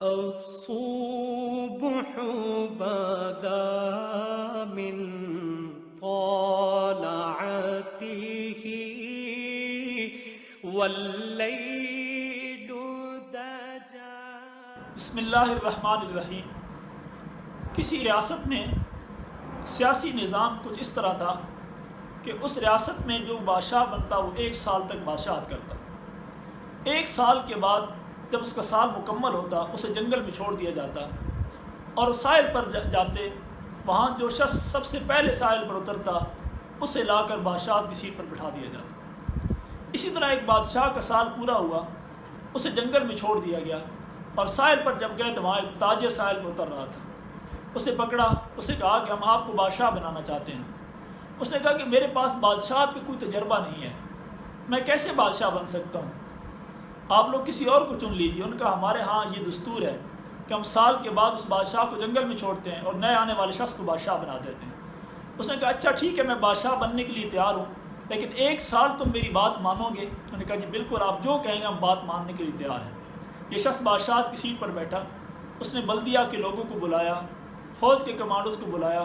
الصبح بدا من طلعته والليل دجى. بسم اللہ الرحمن الرحیم. کسی ریاست میں سیاسی نظام کچھ اس طرح تھا کہ اس ریاست میں جو بادشاہ بنتا وہ 1 سال تک بادشاہت کرتا. 1 سال کے بعد جب اس کا سال مکمل ہوتا اسے جنگل میں چھوڑ دیا جاتا اور ساحل پر جاتے. وہاں جو شخص سب سے پہلے ساحل پر اترتا اسے لا کر بادشاہت کی سیٹ پر بٹھا دیا جاتا. اسی طرح ایک بادشاہ کا سال پورا ہوا، اسے جنگل میں چھوڑ دیا گیا اور ساحل پر جب گئے تو وہاں ایک تاجر ساحل پر اتر رہا تھا. اسے پکڑا، اسے کہا کہ ہم آپ کو بادشاہ بنانا چاہتے ہیں. اس نے کہا کہ میرے پاس بادشاہت کا کوئی تجربہ نہیں ہے، میں کیسے بادشاہ بن سکتا ہوں؟ آپ لوگ کسی اور کو چن لیجیے. ان کا ہمارے ہاں یہ دستور ہے کہ ہم سال کے بعد اس بادشاہ کو جنگل میں چھوڑتے ہیں اور نئے آنے والے شخص کو بادشاہ بنا دیتے ہیں. اس نے کہا اچھا ٹھیک ہے، میں بادشاہ بننے کے لیے تیار ہوں، لیکن 1 سال تم میری بات مانو گے؟ انہوں نے کہا جی بالکل، آپ جو کہیں گے ہم بات ماننے کے لیے تیار ہیں. یہ شخص بادشاہت کی سیٹ پر بیٹھا. اس نے بلدیہ کے لوگوں کو بلایا، فوج کے کمانڈوز کو بلایا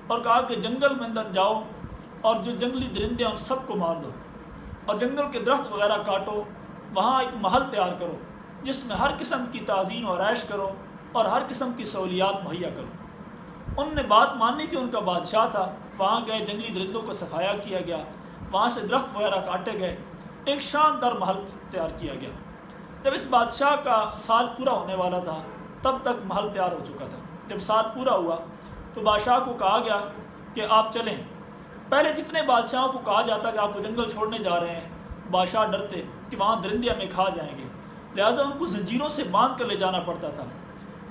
اور کہا کہ جنگل میں اندر جاؤ اور جو جنگلی درندے ہیں ان سب کو مار دو اور جنگل کے درخت وغیرہ کاٹو. وہاں ایک محل تیار کرو جس میں ہر قسم کی تعظیم و آرائش کرو اور ہر قسم کی سہولیات مہیا کرو. ان نے بات ماننی تھی، ان کا بادشاہ تھا. وہاں گئے، جنگلی درندوں کو صفایا کیا گیا، وہاں سے درخت وغیرہ کاٹے گئے، ایک شاندار محل تیار کیا گیا. جب اس بادشاہ کا سال پورا ہونے والا تھا تب تک محل تیار ہو چکا تھا. جب سال پورا ہوا تو بادشاہ کو کہا گیا کہ آپ چلیں. پہلے جتنے بادشاہوں کو کہا جاتا کہ آپ کو جنگل چھوڑنے جا رہے ہیں، بادشاہ ڈرتے کہ وہاں درندے ہمیں کھا جائیں گے، لہٰذا ان کو زنجیروں سے باندھ کر لے جانا پڑتا تھا.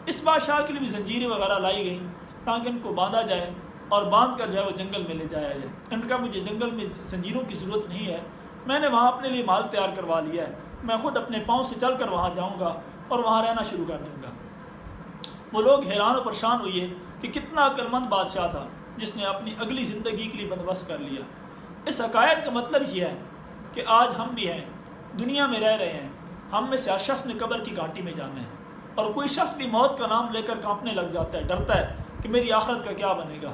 اس بادشاہ کے لیے بھی زنجیریں وغیرہ لائی گئیں تاکہ ان کو باندھا جائے اور باندھ کر جو ہے وہ جنگل میں لے جایا جائے. ان کا مجھے جنگل میں زنجیروں کی ضرورت نہیں ہے، میں نے وہاں اپنے لیے محل تیار کروا لیا ہے، میں خود اپنے پاؤں سے چل کر وہاں جاؤں گا اور وہاں رہنا شروع کر دوں گا. وہ لوگ حیران و پریشان ہوئے کہ کتنا عقلمند بادشاہ تھا جس نے اپنی اگلی زندگی کے لیے بندوبست کر لیا. اس حکایت کا مطلب یہ ہے کہ آج ہم بھی ہیں، دنیا میں رہ رہے ہیں، ہم میں سے ہر شخص نے قبر کی گھاٹی میں جانا ہے اور کوئی شخص بھی موت کا نام لے کر کانپنے لگ جاتا ہے، ڈرتا ہے کہ میری آخرت کا کیا بنے گا.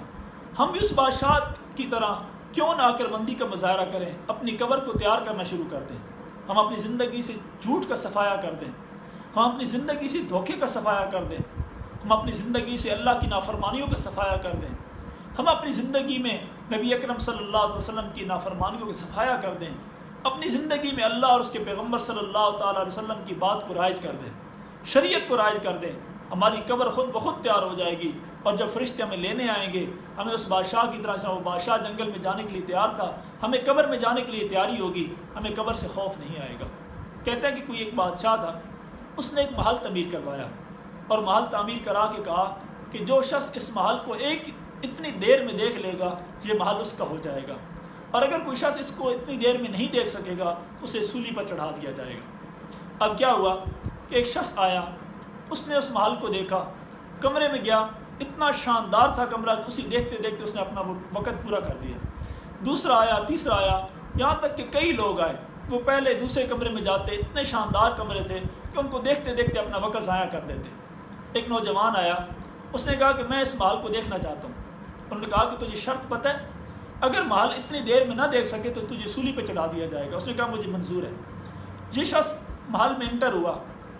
ہم بھی اس بادشاہ کی طرح کیوں نہ عقلمندی کا مظاہرہ کریں، اپنی قبر کو تیار کرنا شروع کر دیں. ہم اپنی زندگی سے جھوٹ کا صفایا کر دیں، ہم اپنی زندگی سے دھوکے کا صفایا کر دیں، ہم اپنی زندگی سے اللہ کی نافرمانیوں کا صفایا کر دیں، ہم اپنی زندگی میں نبی اکرم صلی اللہ علیہ وسلم کی نافرمانیوں کا صفایا کر دیں، اپنی زندگی میں اللہ اور اس کے پیغمبر صلی اللہ تعالیٰ علیہ وسلم کی بات کو رائج کر دیں، شریعت کو رائج کر دیں. ہماری قبر خود بخود تیار ہو جائے گی اور جب فرشتے ہمیں لینے آئیں گے ہمیں اس بادشاہ کی طرح سے، وہ بادشاہ جنگل میں جانے کے لیے تیار تھا، ہمیں قبر میں جانے کے لیے تیاری ہوگی، ہمیں قبر سے خوف نہیں آئے گا. کہتے ہیں کہ کوئی ایک بادشاہ تھا، اس نے ایک محل تعمیر کروایا اور محل تعمیر کرا کے کہا کہ جو شخص اس محل کو اتنی دیر میں دیکھ لے گا یہ محل اس کا ہو جائے گا، اور اگر کوئی شخص اس کو اتنی دیر میں نہیں دیکھ سکے گا اسے سولی پر چڑھا دیا جائے گا. اب کیا ہوا کہ ایک شخص آیا، اس نے اس محل کو دیکھا، کمرے میں گیا، اتنا شاندار تھا کمرہ، اسی دیکھتے دیکھتے اس نے اپنا وقت پورا کر دیا. دوسرا آیا، تیسرا آیا، یہاں تک کہ کئی لوگ آئے. وہ پہلے دوسرے کمرے میں جاتے، اتنے شاندار کمرے تھے کہ ان کو دیکھتے دیکھتے اپنا وقت ضائع کر دیتے. ایک نوجوان آیا، اس نے کہا کہ میں اس محل کو دیکھنا چاہتا ہوں. انہوں نے کہا کہ تجھے شرط پتہ ہے، اگر محل اتنی دیر میں نہ دیکھ سکے تو تجھے سولی پہ چڑھا دیا جائے گا. اس نے کہا مجھے منظور ہے. یہ شخص محل میں انٹر ہوا،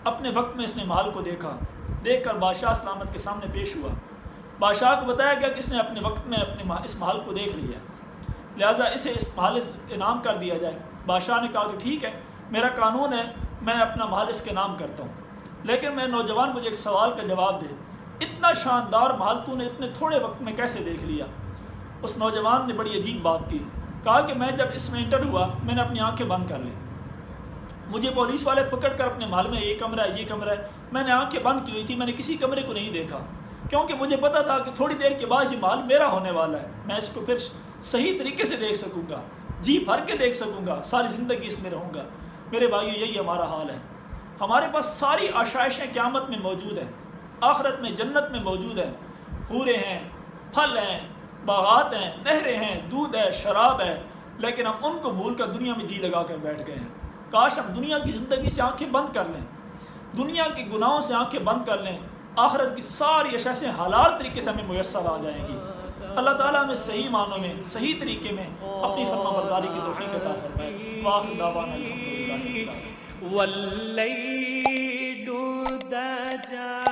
اپنے وقت میں اس نے محل کو دیکھا، دیکھ کر بادشاہ سلامت کے سامنے پیش ہوا. بادشاہ کو بتایا گیا کہ اس نے اپنے وقت میں اس محل کو دیکھ لیا، لہٰذا اسے اس محل انعام کر دیا جائے. بادشاہ نے کہا کہ ٹھیک ہے، میرا قانون ہے، میں اپنا محل اس کے نام کرتا ہوں، لیکن میں نوجوان مجھے ایک سوال کا جواب دے، اتنا شاندار محل تو نے اتنے تھوڑے وقت میں کیسے دیکھ لیا؟ اس نوجوان نے بڑی عجیب بات کی، کہا کہ میں جب اس میں انٹر ہوا میں نے اپنی آنکھیں بند کر لیں، مجھے پولیس والے پکڑ کر اپنے محل میں یہ کمرہ ہے یہ کمرہ ہے، میں نے آنکھیں بند کی ہوئی تھی، میں نے کسی کمرے کو نہیں دیکھا، کیونکہ مجھے پتا تھا کہ تھوڑی دیر کے بعد یہ محل میرا ہونے والا ہے، میں اس کو پھر صحیح طریقے سے دیکھ سکوں گا، جی بھر کے دیکھ سکوں گا، ساری زندگی اس میں رہوں گا. میرے بھائیو، یہی ہمارا حال ہے. ہمارے پاس ساری آشائشیں قیامت میں موجود ہیں، آخرت میں جنت میں موجود ہیں، حوریں ہیں، پھل ہیں، باغات ہیں، نہریں ہیں، دودھ ہے، شراب ہے، لیکن ہم ان کو بھول کر دنیا میں جی لگا کر بیٹھ گئے ہیں. کاش ہم دنیا کی زندگی سے آنکھیں بند کر لیں. دنیا کے گناہوں سے آنکھیں بند کر لیں، آخرت کی ساری اشیاء حلال طریقے سے ہمیں میسر آ جائیں گی۔ اللہ تعالیٰ ہمیں صحیح معنوں میں، صحیح طریقے میں اپنی فرما برداری کی توفیق عطا فرمائے۔ وآخر دعوانا الحمدللہ رب العالمین۔ واللیل دجا